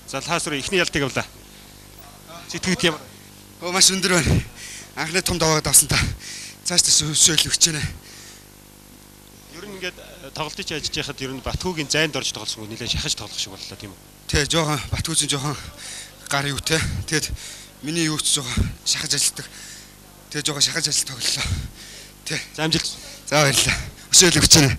За лаасруу ихний ялтыг авлаа. Сэтгэгд ямар? Оо маш өндөр байна. Анхны том даваад авсан та. Цааш тийш өсөөл өгч байна. Ер нь ингээд тоглолтыг ажиллаж байхад ер нь Батгуугийн зайд орж тоглосон хүн нэлээд шахаж тоглох шиг боллоо тийм үү? Тий, жоохон Батгуугийн жоохон гар юу те. Тэгэд миний юуч жоохон шахаж ажилтдаг. Тэгээ жоохон шахаж ажил тоглолоо. Тий. За амжилт. За баярлалаа. Өсөөл өгч байна.